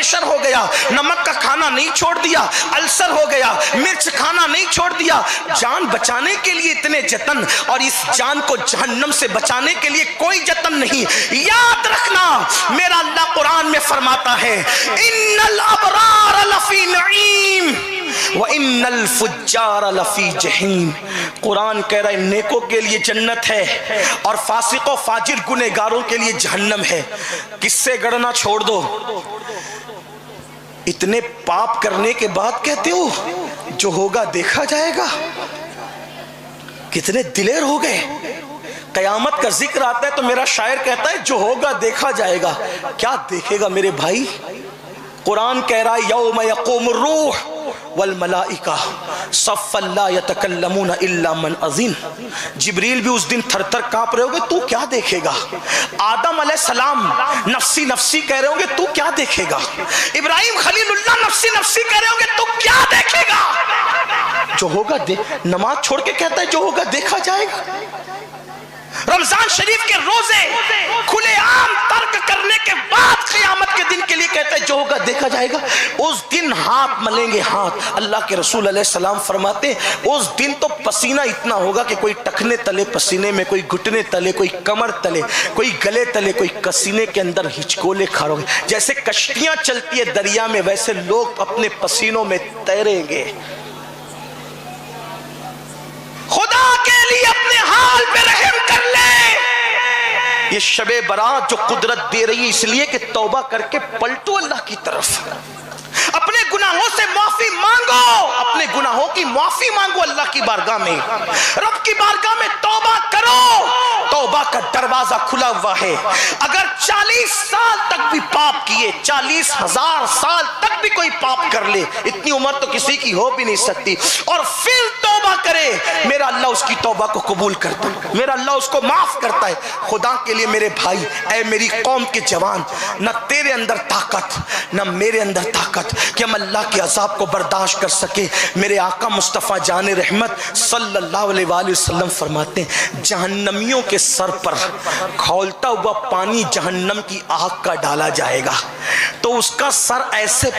Pressure हो गया, नमक का खाना नहीं छोड़ दिया, अल्सर हो गया, मिर्च खाना नहीं छोड़ दिया। जान बचाने के लिए इतने जतन, और इस जान को जहन्नम से बचाने के लिए कोई जतन नहीं। याद रखना, मेरा अल्लाह कुरान में फरमाता है, इन्नल अबरार लफी नईम व इन्नल फुज्जार लफी जहीम। कुरान कह रहा है नेकों के लिए जन्नत है और फासिकों फाजिर गुनहगारों के लिए जहन्नम है। किससे गढ़ना छोड़ दो। इतने पाप करने के बाद कहते हो जो होगा देखा जाएगा। कितने दिलेर हो गए। कयामत का जिक्र आता है तो मेरा शायर कहता है जो होगा देखा जाएगा। क्या देखेगा मेरे भाई? कुरान कह रहा है यौम यक़ूमुर रूह वल मलाइका सफ़्फ़न ला यतकल्लमून इल्ला मन अज़ीन। जिब्रील भी उस दिन थर थर कांप रहे होंगे, तू क्या देखेगा? आदम अलैहिस्सलाम नफ्सी नफ्सी कह रहे होंगे, तू क्या देखेगा? इब्राहिम खलीलुल्लाह नफ्सी नफ्सी कह रहे होंगे, तू क्या देखेगा? जो होगा नमाज छोड़ के कहता है जो होगा देखा जाएगा। रमजान शरीफ के रोजे खुलेआम तर्क करने के बाद क़यामत के दिन के लिए कहता है जो होगा देखा जाएगा। उस दिन हाथ मलेंगे हाथ। अल्लाह के रसूल अलैहिस्सलाम फरमाते उस दिन तो पसीना इतना होगा कि कोई टखने तले पसीने में, कोई घुटने तले, कोई कमर तले, कोई गले तले, कोई कसीने के अंदर हिचकोले खारोगे। जैसे कश्तियां चलती है दरिया में, वैसे लोग अपने पसीनों में तैरेंगे। खुदा के लिए अपने हाल पे रहम कर ले। ये शबे बरात जो कुदरत दे रही है इसलिए कि तौबा करके पलटो अल्लाह की तरफ। अपने गुनाहों से माफी मांगो, अपने गुनाहों की माफी मांगो अल्लाह की बारगाह में, रब की बारगाह में तौबा करो। तौबा का दरवाजा खुला हुआ है। अगर 40 साल तक भी पाप किए, 40,000 साल तक भी कोई पाप कर ले, इतनी उम्र तो किसी की हो भी नहीं सकती, और फिर तौबा करे, मेरा अल्लाह उसकी तौबा को कबूल करता है, मेरा अल्लाह उसको माफ करता है। खुदा के लिए मेरे भाई, ऐ मेरी कौम के जवान, न तेरे अंदर ताकत न मेरे अंदर ताकत कि हम अल्लाह के अज़ाब को बर्दाश्त कर सके। मेरे आका मुस्तफ़ा जान रहमत सल्लल्लाहु अलैहि वसल्लम फरमाते हैं जहन्नमियों के सर पर खौलता हुआ पानी जहन्नम की आग का डाला जाएगा तो उसका सर ऐसे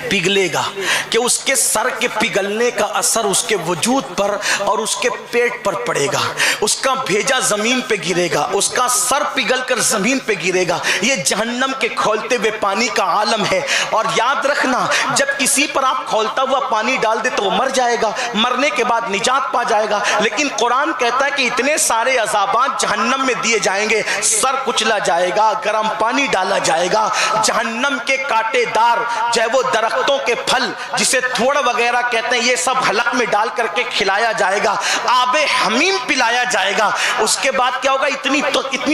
पिघलेगा कि उसके सर के पिघलने का असर उसके वजूद पर और उसके पेट पर पड़ेगा। उसका भेजा जमीन पे गिरेगा, उसका सर पिघल कर जमीन पे गिरेगा। ये जहन्नम के खौलते हुए पानी का आलम है। और याद रखना, जब किसी पर आप खौलता हुआ पानी डाल दे तो वो मर जाएगा, मरने के बाद निजात पा जाएगा। लेकिन कुरान कहता है कि इतने सारे अज़ाबात जहन्नम में दिए जाएंगे, सर कुचला जाएगा, गर्म पानी डाला जाएगा, जहन्नम के कांटेदार चाहे वो दरख्तों के फल जिसे थोड़ा वगैरह कहते हैं, ये सब हलक में डाल करके खिलाया जाएगा, आबे हमीम पिलाया जाएगा। उसके बाद क्या होगा? इतनी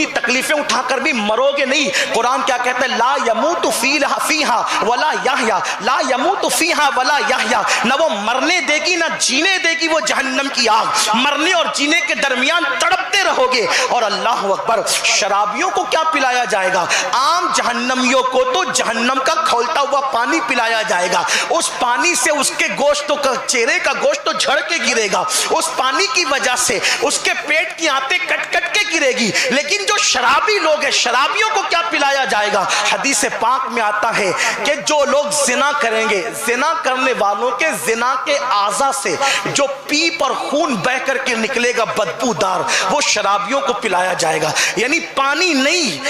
तकलीफें उठाकर भी मरोगे नहीं। कुरान क्या कहता है? ला यमूतु फीहा वला यहया, ला यमूतु फीहा वला यहया। न वो मरने देगी न जीने देगी वो जहन्नम की आग। मरने और जीने के दरमियान तड़पते रहोगे। और अल्लाह अकबर, शराबियों को क्या पिलाया जाएगा? आम जहन्नमियों को तो जहन्नम का खौलता हुआ पानी पिलाया जाएगा। उस पानी से उसके गोश्तों का, चेहरे का गोश्त तो झड़ के गिरेगा। उस पानी की वजह से उसके पेट की आंतें कट कट के गिरेगी। लेकिन जो शराबी लोग हैं, शराबियों को क्या पिलाया जाएगा? हदीस पाक में आता है कि जो लोग जिना करेंगे, जिना करने वालों के जिना के आज़ा से जो पीप और खून बह करके निकलेगा बदबूदार, वो शराबियों को पिलाया जाएगा। यानी पानी नहीं,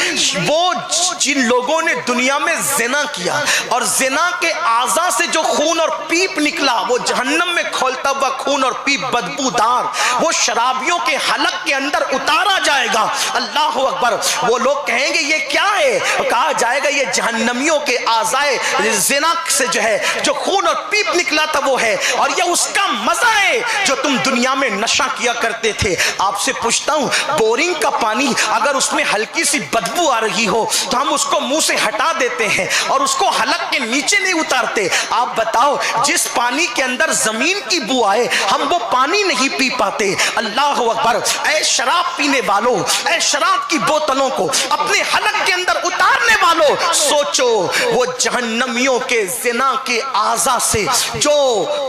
वो जिन लोगों ने दुनिया में जिना किया और जिना के आज़ा से जो खून और पीप निकला, वो जहन्नम में खौलता हुआ खून और पीप बदबूदार, वो शराबियों के हलक के अंदर उतारा जाएगा। अल्लाह अकबर। वो लोग कहेंगे ये क्या है? कहा जाएगा ये जहन्नमियों के आज़ाए जिना से जो है, जो खून और पीप निकला था वो है, और ये उसका मजा है जो तुम दुनिया में नशा किया करते थे। आपसे पूछता हूं, बोरिंग का पानी अगर उसमें हल्की सी बदबू आ रही हो तो हम उसको मुंह से हटा देते हैं और उसको हलक के नीचे नहीं उतारते। आप बताओ, जिस पानी के अंदर जमीन जमीन की बू आए, हम वो पानी नहीं पी पाते। अल्लाह अकबर। ऐ शराब पीने वालों, ऐ शराब की बोतलों को अपने हलक के अंदर उतारने वालों, सोचो वो जहन्नमियों के जिना के आज़ा से जो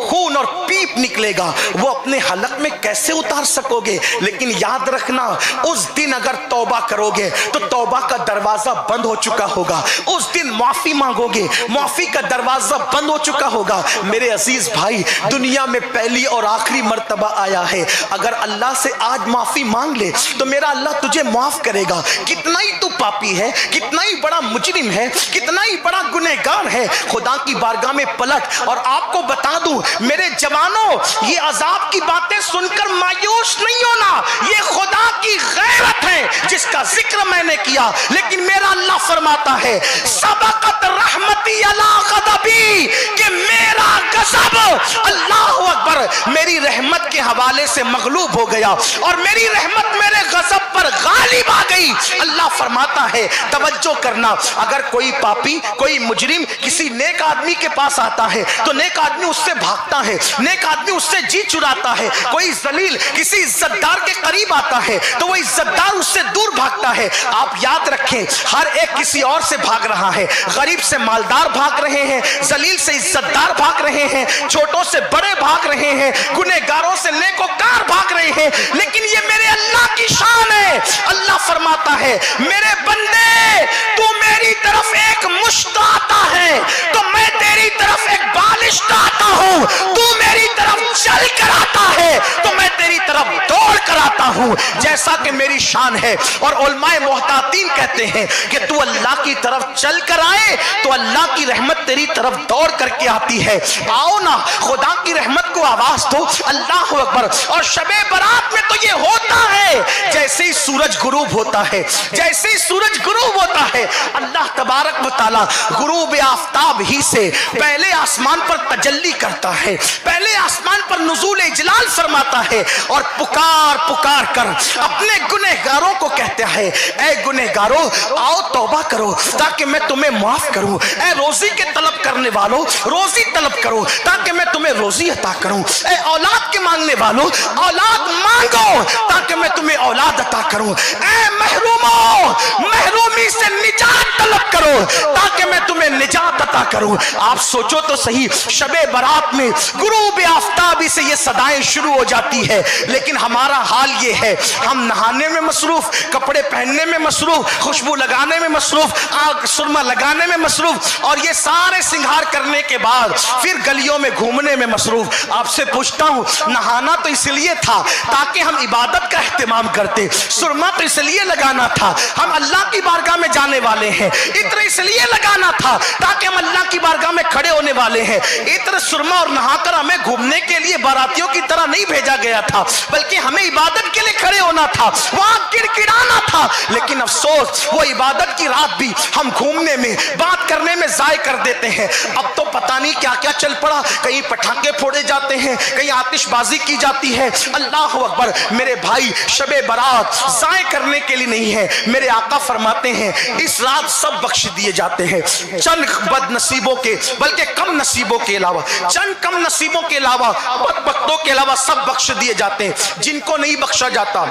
खून और पीप निकलेगा वो अपने हलक में कैसे उतार सकोगे। लेकिन याद रखना, उस दिन अगर तौबा करोगे तो तौबा का दरवाजा बंद हो चुका होगा। उस दिन माफी मांगोगे, माफी का दरवाजा बंद हो चुका होगा। मेरे अजीज भाई, दुनिया में पहली और आखिरी मर्तबा आया है। अगर अल्लाह से आज माफी मांग ले तो मेरा अल्लाह तुझे माफ करेगा। कितना ही तू पापी है, कितना ही बड़ा मुजरिम है, कितना ही बड़ा गुनहगार है, खुदा की बारगाह में पलट। और आपको बता दूं मेरे जवानों, ये अजाब की बातें सुनकर मायूस नहीं होना, ये खुदा की गैरत है जिसका जिक्र मैंने किया। लेकिन मेरा अल्लाह फरमाता है सबकत रहमती अला गज़बी, कि मेरा गज़ब, अल्लाह अकबर, मेरी रहमत के हवाले से मगलूब हो गया और मेरी रहमत मेरे गज़ब पर गालिब आ गई। अल्लाह फरमाता है तवज्जो करना, अगर कोई पापी, कोई मुजरिम किसी नेक आदमी के पास आता है तो नेक आदमी उससे भागता है, नेक आदमी उससे जी चुराता है। कोई जलील किसी इज्जतदार के करीब आता है तो वो इज्जतदार उससे दूर भागता है। आप याद रखें, हर एक किसी और से भाग रहा है। गरीब से मालदार भाग रहे हैं, जलील से इज्जतदार भाग रहे हैं, छोटों से बड़े भाग रहे हैं, गुनहगारों से नेकोकार भाग रहे हैं। लेकिन ये मेरे अल्लाह की शान है। अल्लाह फरमाता है मेरे बंदे, तू मेरी तरफ एक मुश्त आता है तो मैं तेरी तरफ एक बालिश आता हूं। तू मेरी तरफ चल कर आता है तो मैं तेरी तरफ दौड़ कर आता हूं, जैसा कि मेरी शान है। और उलमाए मोहतातीन कहते हैं कि तू अल्लाह की तरफ चल कर आए तो अल्लाह की रहमत तेरी तरफ दौड़ करके आती है। आओ ना, खुदा की रहमत को आवाज दो, अल्लाह अकबर। और शबे बारात में तो ये होता है, जैसे ही सूरज गुरूब होता है, जैसे ही सूरज गुरूब होता है, अल्लाह तबारक व तआला गुरूब आफ्ताब ही से पहले आसमान पर तजल्ली करता है, पहले आसमान पर नुज़ूल इजलाल फरमाता है और पुकार पुकार कर अपने गुनहगारों को कहता है ऐ गुनहगारों आओ तौबा करो ताकि मैं तुम्हें माफ करूं। ऐ रोजी के तलब करने वालों रोजी तलब करो ताकि मैं तुम्हें रोजी अता करूं। ऐ औलाद के मांगने वालों औलाद मांगो ताकि मैं तुम्हें औलाद अता करूं। ऐ महरूमों महरूमी से निजात तलब करो ताकि मैं तुम्हें निजात अता करूं। आप सोचो तो सही, शबे बारात में गुरूब आफ्ताबी से ये सदाएं शुरू हो जाती है, लेकिन हमारा हाल ये है हम नहाने में मसरूफ, कपड़े पहनने में मसरूफ, खुशबू लगाने में मसरूफ, आग सुरमा लगाने में मसरूफ और ये सारे सिंगार करने के बाद फिर गलियों में घूमने में मसरूफ। आपसे पूछता हूं, नहाना तो इसलिए था ताकि हम इबादत का एहतमाम करते, सुरमा तो इसलिए लगाना था हम अल्लाह की बारगाह में जाने वाले हैं, इत्र इसलिए लगाना था ताकि हम अल्लाह की बारगाह में खड़े होने वाले हैं। इत्र सुरमा और नहाकर हमें घूमने के लिए बारातियों की तरह नहीं भेजा गया था, बल्कि हमें इबादत के लिए खड़े होना था, वहां किड़किड़ाना था। लेकिन अफसोस वो इबादत की रात भी हम घूमने में बात करने में जाय कर देते हैं। अब तो पता नहीं क्या क्या चल पड़ा, कहीं पटाखे फोड़े जाते हैं, कहीं आतिशबाजी की जाती है। अल्लाह अकबर। मेरे भाई शबे बारात जाय करने के लिए नहीं है, मेरे आका फरमाते हैं इस रात सब बख्श दिए जाते हैं, चंद बदनसीबों के बल्कि कम नसीबों के अलावा, चंद कम नसीबों के अलावा, बदबख्तों के अलावा सब बख्श दिए जाते हैं। जिनको नहीं बख्शा जाता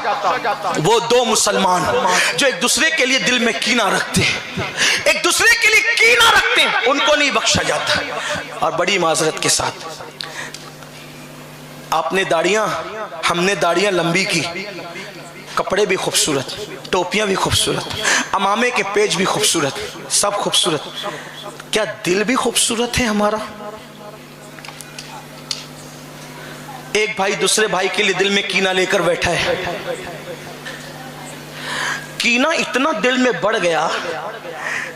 वो दो मुसलमान जो एक दूसरे के लिए दिल में कीना रखते हैं, एक दूसरे के लिए कीना रखते हैं, उनको नहीं बख्शा जाता। और बड़ी माजरत के साथ आपने दाढ़ियां, हमने दाढ़ियां लंबी की, कपड़े भी खूबसूरत, टोपियां भी खूबसूरत, अमामे के पेज भी खूबसूरत, सब खूबसूरत, क्या दिल भी खूबसूरत है हमारा? एक भाई दूसरे भाई के लिए दिल में कीना लेकर बैठा है, कीना इतना दिल में बढ़ गया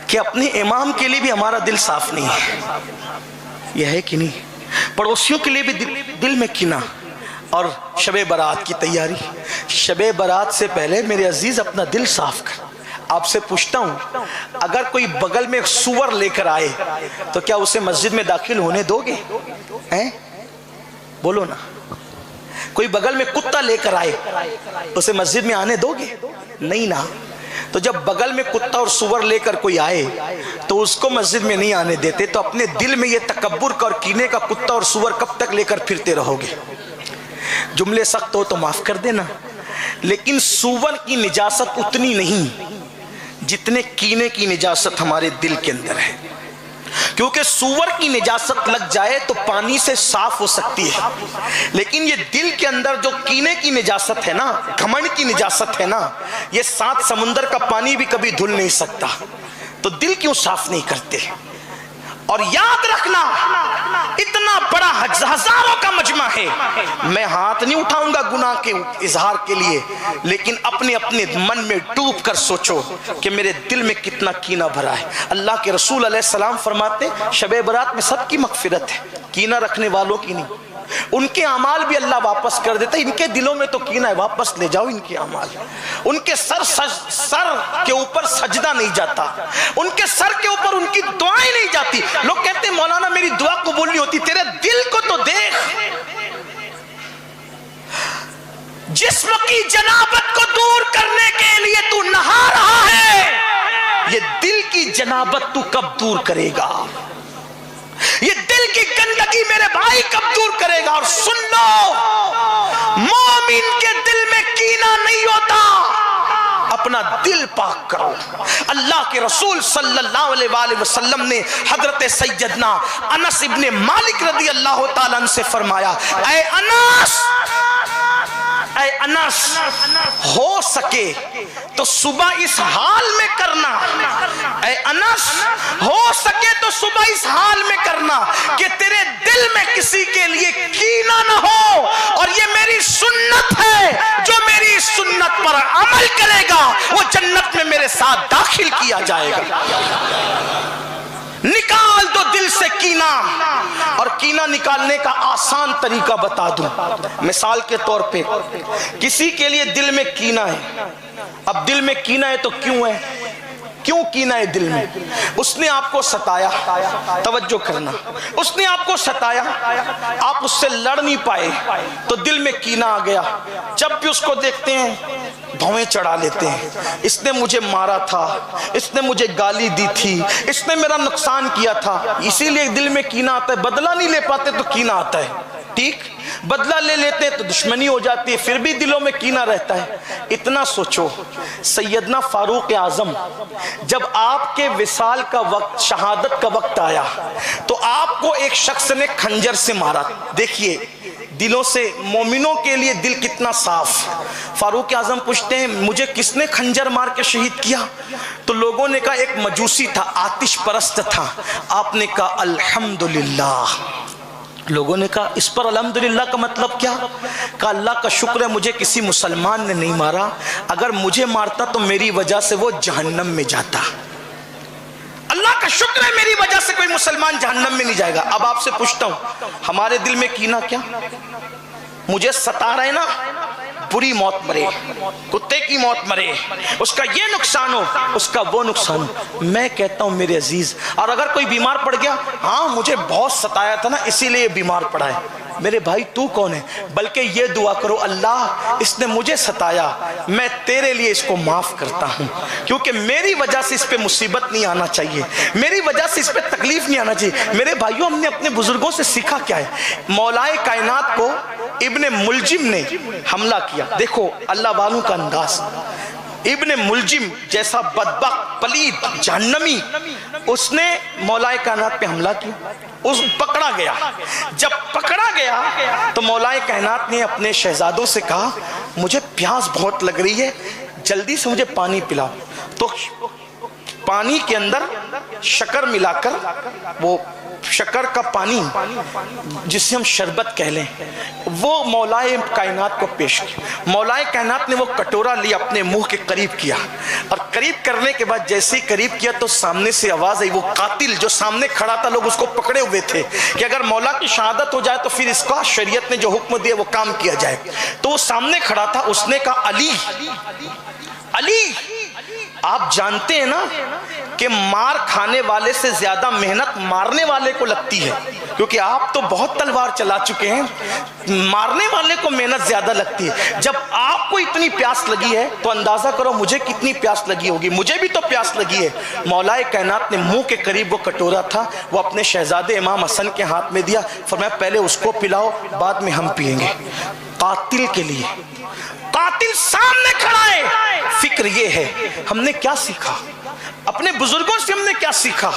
कि अपने इमाम के लिए भी हमारा दिल साफ नहीं है। यह है कि नहीं? पड़ोसियों के लिए भी दिल में कीना। और शबे बारात की तैयारी, शबे बारात से पहले मेरे अजीज अपना दिल साफ कर। आपसे पूछता हूं, अगर कोई बगल में सुअर लेकर आए तो क्या उसे मस्जिद में दाखिल होने दोगे? हैं? बोलो ना। कोई बगल में कुत्ता लेकर आए उसे मस्जिद में आने दोगे? नहीं ना। तो जब बगल में कुत्ता और सुअर लेकर कोई आए तो उसको मस्जिद में नहीं आने देते। तो अपने दिल में ये तकब्बुर का और कीने का कुत्ता और सुअर कब तक लेकर फिरते रहोगे? जुमले सख्त हो तो माफ कर देना, लेकिन सुअर की निजासत उतनी नहीं जितने कीने की निजासत हमारे दिल के अंदर है। क्योंकि सुअर की निजासत लग जाए तो पानी से साफ हो सकती है, लेकिन ये दिल के अंदर जो कीने की निजासत है ना, घमंड की निजासत है ना, ये 7 समुंदर का पानी भी कभी धुल नहीं सकता। तो दिल क्यों साफ नहीं करते? और याद रखना, इतना बड़ा हजारों का मजमा है, मैं हाथ नहीं उठाऊंगा गुनाह के इजहार के लिए, लेकिन अपने अपने मन में डूब कर सोचो कि मेरे दिल में कितना कीना भरा है। अल्लाह के रसूल अलैहिस्सलाम फरमाते, शबे बरात में सबकी मगफिरत है, कीना रखने वालों की नहीं। उनके अमाल भी अल्लाह वापस कर देता है, इनके दिलों में तो कीना है, वापस ले जाओ इनके अमाल। उनके सर के ऊपर सजदा नहीं जाता, उनके सर के ऊपर उनकी दुआएं नहीं जाती। लोग कहते हैं मौलाना मेरी दुआ कबूल नहीं होती, तेरे दिल को तो देख। जिस्म की जनाबत को दूर करने के लिए तू नहा रहा है, ये दिल की जनाबत तू कब दूर करेगा? ये दिल की गंदगी मेरे भाई कब दूर करेगा? और सुन लो, मोमिन के दिल में कीना नहीं होता, अपना दिल पाक करो। अल्लाह के रसूल सल्लल्लाहु अलैहि वसल्लम ने हजरत सैयदना अनस इब्ने मालिक रदी अल्लाह ताला अन्हु से फरमाया, ऐ अनस, हो सके तो सुबह इस हाल में करना, ऐ अनस, हो सके तो सुबह इस हाल में करना कि तेरे दिल में किसी के लिए कीना न हो। और ये मेरी सुन्नत है, जो मेरी सुन्नत पर अमल करेगा वो जन्नत में मेरे साथ दाखिल किया जाएगा। निकाल दो दिल से कीना। और कीना निकालने का आसान तरीका बता दूं। मिसाल के तौर पे किसी के लिए दिल में कीना है। अब दिल में कीना है तो क्यों है? क्यों कीना है दिल में? उसने आपको सताया, तवज्जो करना, उसने आपको सताया, आप उससे लड़ नहीं पाए तो दिल में कीना आ गया। जब भी उसको देखते हैं भौवें चढ़ा लेते हैं, इसने मुझे मारा था, इसने मुझे गाली दी थी, इसने मेरा नुकसान किया था, इसीलिए दिल में कीना आता है। बदला नहीं ले पाते तो कीना आता है, ठीक? बदला ले लेते हैं तो दुश्मनी हो जाती है, फिर भी दिलों में कीना रहता है। इतना सोचो, सैयदना फारूक आजम जब आपके विसाल का वक्त, शहादत का वक्त आया तो आपको एक शख्स ने खंजर से मारा। देखिए दिलों से, मोमिनों के लिए दिल कितना साफ। फारूक आजम पूछते हैं मुझे किसने खंजर मार के शहीद किया? तो लोगों ने कहा एक मजूसी था, आतिश परस्त था। आपने कहा अल्हम्दुलिल्लाह। लोगों ने कहा इस पर अल्हम्दुलिल्लाह का मतलब क्या? कहा अल्लाह का शुक्र है मुझे किसी मुसलमान ने नहीं मारा, अगर मुझे मारता तो मेरी वजह से वो जहन्नम में जाता। अल्लाह का शुक्र है मेरी वजह से कोई मुसलमान जहन्नम में नहीं जाएगा। अब आपसे पूछता हूं, हमारे दिल में कीना क्या? मुझे सता रहे ना, बुरी मौत मरे, कुत्ते की मौत मरे, उसका ये नुकसान हो, उसका वो नुकसान हो। मैं कहता हूं मेरे अजीज, और अगर कोई बीमार पड़ गया, हाँ मुझे बहुत सताया था ना इसीलिए बीमार पड़ा है, मेरे भाई तू कौन है? बल्कि ये दुआ करो अल्लाह इसने मुझे सताया, मैं तेरे लिए इसको माफ करता हूँ, क्योंकि मेरी वजह से इस पे मुसीबत नहीं आना चाहिए, मेरी वजह से इस पे तकलीफ नहीं आना चाहिए। मेरे भाइयों, हमने अपने बुजुर्गों से सीखा क्या है? मौलाए कायनात को इब्ने मुलजिम ने हमला किया। देखो अल्लाह वालों का अंदाज। इब्ने मुलजिम जैसा बदबख्त, पलीद, जहन्नमी, उसने मौलाए कायनात पे हमला किया, उस पकड़ा गया। जब पकड़ा गया तो मौलाए कायनात ने अपने शहजादों से कहा मुझे प्यास बहुत लग रही है, जल्दी से मुझे पानी पिलाओ। तो पानी के अंदर शक्कर मिलाकर, वो शक्कर का पानी जिसे हम शरबत कह लें, वो मौलाए कायनात को पेश किया। मौलाए कायनात ने वो कटोरा लिया, अपने मुंह के करीब किया, और करीब करने के बाद जैसे ही करीब किया तो सामने से आवाज आई। वो कातिल जो सामने खड़ा था, लोग उसको पकड़े हुए थे कि अगर मौला की शहादत हो जाए तो फिर इसका शरीयत ने जो हुक्म दिया वो काम किया जाए। तो वो सामने खड़ा था, उसने कहा अली, अली आप जानते हैं ना कि मार खाने वाले से ज्यादा मेहनत मारने वाले को लगती है, क्योंकि आप तो बहुत तलवार चला चुके हैं, मारने वाले को मेहनत ज्यादा लगती है। जब आपको इतनी प्यास लगी है तो अंदाजा करो मुझे कितनी प्यास लगी होगी। मुझे भी तो प्यास लगी है। मौलाए कायनात ने मुंह के करीब वो कटोरा था, वो अपने शहजादे इमाम हसन के हाथ में दिया, फरमाया पहले उसको पिलाओ, बाद में हम पिएंगे। कातिल के लिए, कातिल सामने खड़ा है। फिक्र ये है हमने क्या सीखा, अपने बुजुर्गों से हमने क्या सीखा।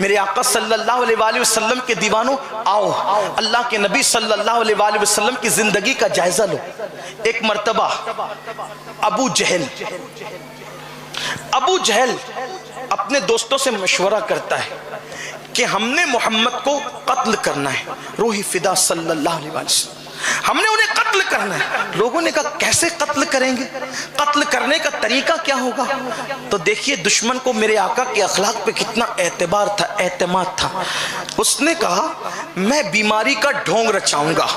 मेरे आका सल्लल्लाहु अलैहि वसल्लम के दीवानों, आओ अल्लाह के नबी सल्लल्लाहु अलैहि वसल्लम की जिंदगी का जायजा लो। एक मर्तबा अबू जहल अपने दोस्तों से मशवरा करता है कि हमने मोहम्मद को कत्ल करना है। रूही फिदा सल्लल्लाहु अलैहि वसल्लम, हमने उन्हें कत्ल करना है। लोगों ने कहा कैसे कत्ल करेंगे, कत्ल करने का तरीका क्या होगा। तो देखिए दुश्मन को मेरे आका के अखलाक पे कितना एतबार था, एतमाद था। उसने कहा मैं बीमारी का ढोंग रचाऊंगा,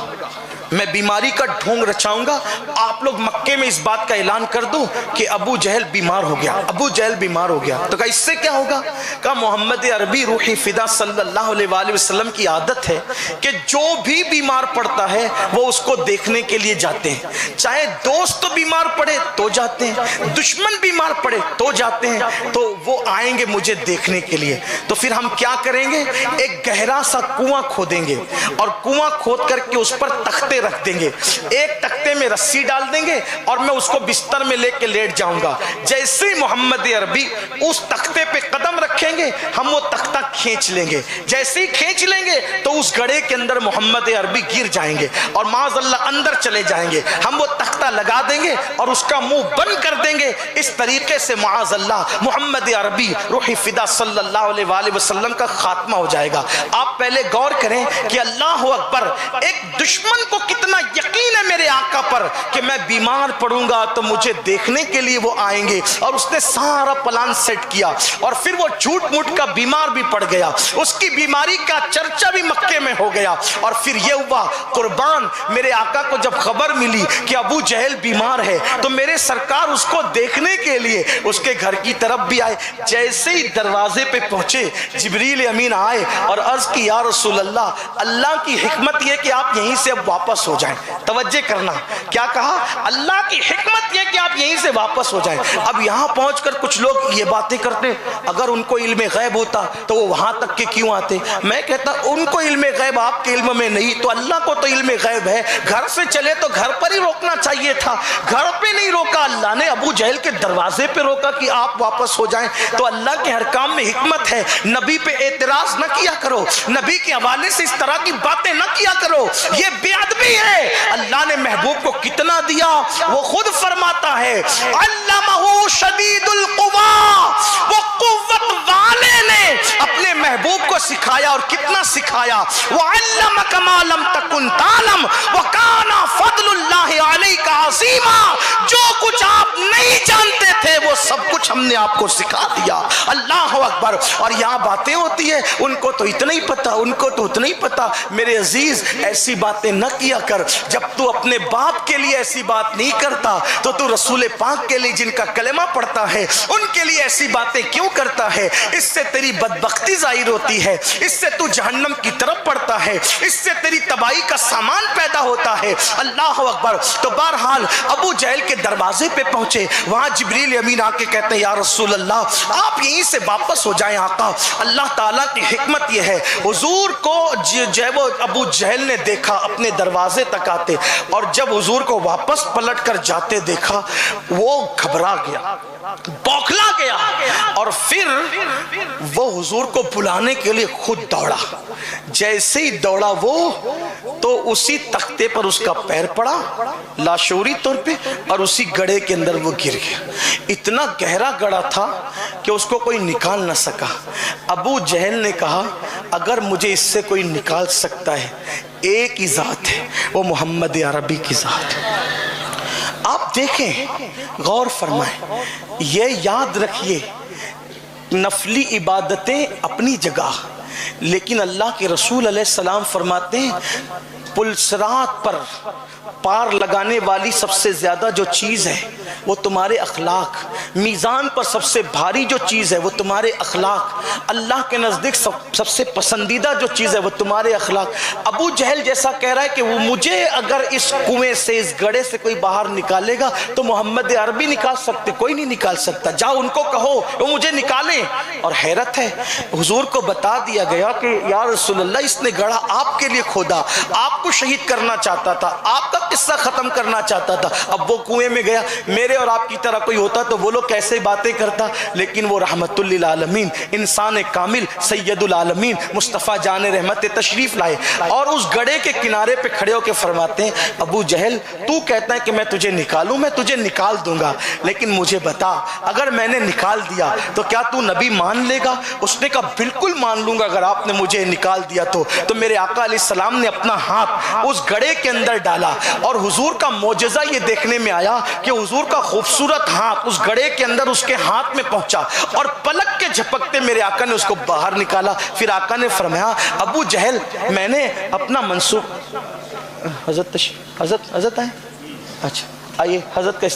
मैं बीमारी का ढोंग रचाऊंगा। आप लोग मक्के में इस बात का ऐलान कर दो कि अबू जहल बीमार हो गया, अबू जहल बीमार हो गया। तो कहा इससे क्या होगा। कहा मोहम्मद अरबी रूही फिदा सल्लल्लाहु अलैहि वसल्लम की आदत है कि जो भी बीमार पड़ता है वो उसको देखने के लिए जाते हैं। चाहे दोस्त बीमार पड़े तो जाते हैं, दुश्मन बीमार पड़े तो जाते हैं, तो वो आएंगे मुझे देखने के लिए। तो फिर हम क्या करेंगे, एक गहरा सा कुआं खोदेंगे और कुआं खोद करके उस पर तख्ते रख देंगे, एक तख्ते में रस्सी डाल देंगे और मैं उसको बिस्तर में लेके लेट जाऊंगा। जैसे ही मोहम्मद अरबी उस तख्ते पे कदम रखेंगे हम वो तख्ता खींच लेंगे। जैसे ही खींच लेंगे तो उस गड्ढे के अंदर मोहम्मद अरबी गिर जाएंगे और माज़अल्लाह अंदर चले जाएंगे। हम वो तख्ता लगा देंगे और उसका मुंह बंद कर देंगे। इस तरीके से माज़अल्लाह मोहम्मद अरबी रूही फिदा सल्लल्लाहु अलैहि वसल्लम का खात्मा हो जाएगा। आप पहले गौर करें कि अल्लाह अकबर, एक दुश्मन को कितना यकीन है मेरे आका पर कि मैं बीमार पड़ूंगा तो मुझे देखने के लिए वो आएंगे, और उसने सारा प्लान सेट किया। और फिर वो झूठ मूठ का बीमार भी पड़ गया, उसकी बीमारी का चर्चा भी मक्के में हो गया। और फिर ये हुआ कुर्बान, मेरे आका को जब खबर मिली कि अबू जहल बीमार है तो मेरे सरकार उसको देखने के लिए उसके घर की तरफ भी आए। जैसे ही दरवाजे पे पहुंचे जिब्रील अमीन आए और अर्ज की या रसूल अल्लाह, अल्लाह की हिकमत यह कि आप यहीं से अब वापस हो जाएं। तवज्जो करना, क्या कहा, अल्लाह की हिकमत यह कि आप यहीं से वापस हो जाएं। अब यहां पहुंचकर कुछ लोग ये बातें करते, अगर उनको इल्मे गैब होता तो वो वहां तक के क्यों आते। मैं कहता उनको इल्मे गैब आपके इल्म में नहीं, तो अल्लाह को तो इल्मे गैब है। घर से चले तो घर पर ही रोकना चाहिए था, घर पे नहीं रोका, अल्लाह ने अबू जहल के दरवाजे पे रोका कि आप वापस हो जाएं। तो अल्लाह के हर काम में हिकमत है। नबी पे एतराज न किया करो, नबी के हवाले से इस तरह की बातें न किया करो, ये बेअदबी है। अल्लाह ने महबूब को कितना दिया वो खुद फरमाता है, अल्लमहु शदीदुल कुवा, वो कुव्वत वाले ने अपने महबूब को सिखाया। और कितना सिखाया, वो अल्लमक मा लम तकुन तालम व काना फदलुल्लाहि अलैका अज़ीमा, जो कुछ आप नहीं जानते थे वो सब कुछ हमने आपको सिखा दिया। अल्लाह अकबर। और यहाँ बातें होती है, उनको तो इतना ही पता, उनको तो उतना ही पता। मेरे अजीज, ऐसी बातें न किया कर। जब तू अपने बाप के लिए ऐसी बात नहीं करता तो तू रसूल पाक के लिए जिनका कलेमा पढ़ता है उनके लिए ऐसी बातें क्यों करता है। इससे तेरी बदबख्ती जाहिर होती है, इससे तू जहन्नम की तरफ पड़ता है, इससे तेरी तबाही का सामान पैदा होता है। अल्लाह अकबर। तो बहरहाल अबू जहल के दरवाजे पे पहुंचे, वहां जिब्रील अमीन आके कहते हैं या रसूल अल्लाह आप यहीं से वापस हो जाएं आका। अल्लाह ताला की हिकमत यह है, हुजूर को जो वो अबू जहल ने देखा अपने दरवाजे तक आते, और जब हुजूर को वापस पलट कर जाते देखा वो घबरा गया, बौखला गया, और फिर वो हुजूर को बुलाने के लिए खुद दौड़ा। जैसे ही दौड़ा वो, तो उसी तख्ते पर उसका पैर पड़ा लाशूरी तौर पे, और उसी गड्ढे के अंदर वो गिर गया। इतना गहरा गड्ढा था कि उसको कोई निकाल ना सका। अबू जहल ने कहा अगर मुझे इससे कोई निकाल सकता है एक ही जात है, वो मोहम्मद अरबी की जात है। आप देखें, गौर फरमाएं, ये याद रखिए, नफली इबादतें अपनी जगह, लेकिन अल्लाह के रसूल अलैहिस्सलाम फरमाते हैं पुलसरात पर पार लगाने वाली सबसे ज्यादा जो चीज है वो तुम्हारे अखलाक, मीज़ान पर सबसे भारी जो चीज़ है वो तुम्हारे अखलाक, अल्लाह के नज़दीक सबसे पसंदीदा जो चीज़ है वो तुम्हारे अखलाक। अबू जहल जैसा कह रहा है कि वो मुझे अगर इस कुएं से, इस गड्ढे से कोई बाहर निकालेगा तो मोहम्मद अरबी निकाल सकते, कोई नहीं निकाल सकता, जाओ उनको कहो वो मुझे निकालें। और हैरत है, हुजूर को बता दिया गया कि या रसूलल्लाह इसने गड्ढा आपके लिए खोदा, आपको शहीद करना चाहता था, आपका किस्सा खत्म करना चाहता था। अब वो कुएं में गया, मेरे और आपकी तरह कोई होता तो वो लोग कैसे बातें करता, लेकिन वो रहमतुल लिल आलमीन, इंसान कामिल, सैयदुल आलमीन मुस्तफ़ा जान रहमत तशरीफ लाए और उस गड्ढे के किनारे पे खड़े होकर फरमाते हैं, अबू जहल तू कहता है कि मैं तुझे निकालूं, मैं तुझे निकाल दूंगा, लेकिन मुझे बता अगर मैंने निकाल दिया तो क्या तू नबी मान लेगा? उसने कहा बिल्कुल मान लूंगा, अगर आपने मुझे निकाल दिया तो मेरे आका अलैहिस्सलाम ने अपना हाथ उस गड्ढे के अंदर डाला और हुजूर का मौजज़ा ये देखने में आया कि हुजूर का खूबसूरत हाथ उस गड्ढे के अंदर उसके हाथ में पहुंचा और पलक के झपकते मेरे आका ने उसको बाहर निकाला। फिर आका ने फरमाया, अबू जहल मैंने अपना मंसूब, हजरत आए, अच्छा आइए, हजरत का